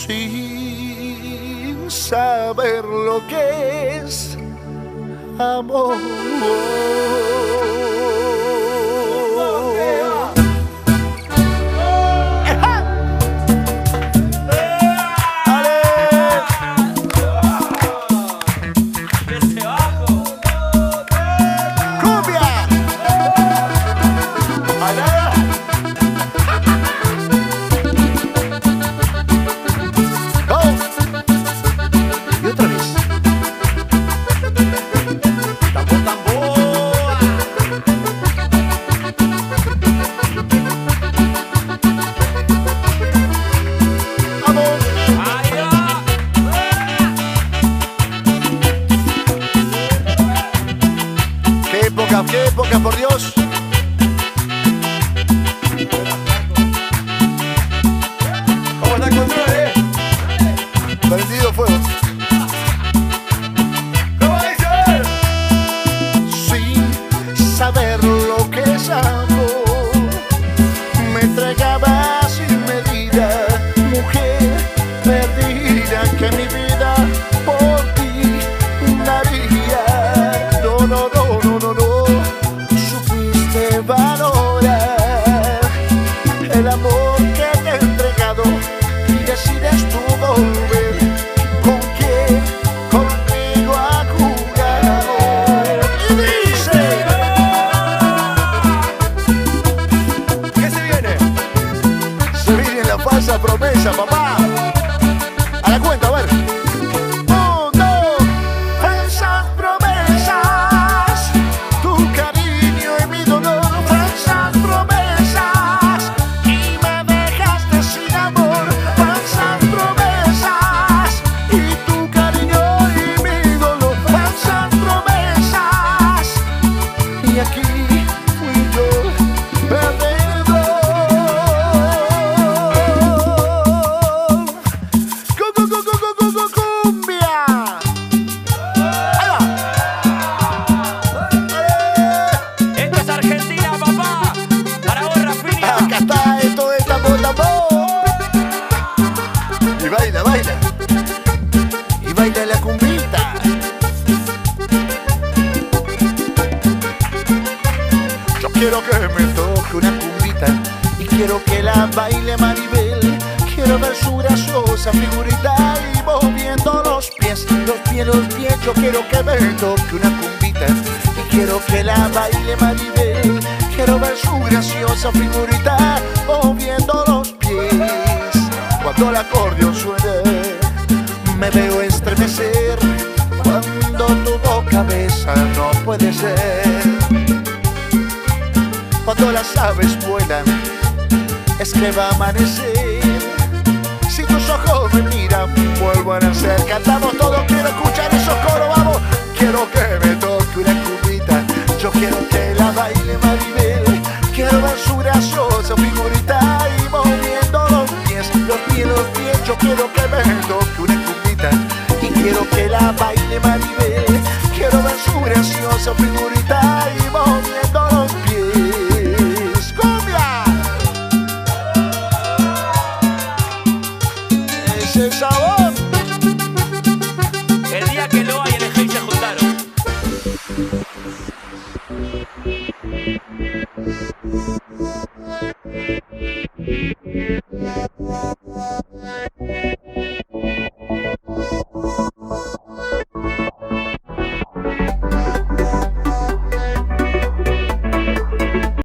Sin saber lo que es amor. Qué época, por Dios. ¿Cómo está el control, Prendido fuego. ¿Cómo dice? Sin saber lo que es amor, me entregaba sin medida, mujer perdida, que mi vida por ti daría. No, no, no, no, no, no. Supiste valorar el amor que te he entregado y decides tú volver. ¿Con quién? Conmigo a jugar. Y dice: ¿qué se viene? se viene la falsa promesa, papá. A la cuenta, a ver. Y baila la cumbita. Yo quiero que me toque una cumbita y quiero que la baile Maribel. Quiero ver su graciosa figurita y moviendo los pies. Yo quiero que me toque una cumbita y quiero que la baile Maribel. Quiero ver su graciosa figurita moviendo los pies. Cuando el acordeón suene, me veo estremecer. Cuando tu boca besa, no puede ser. Cuando las aves vuelan, es que va a amanecer. Si tus ojos me miran, vuelvo a nacer. Cantamos todos, quiero escuchar esos coros, vamos. Quiero que me toque una cumbita, yo quiero que la baile Maribel. Quiero ver su graciosa figurita y moviendo los pies. Yo quiero que me toque una cumbita y quiero que la baile Maribel. Quiero ver su graciosa figurita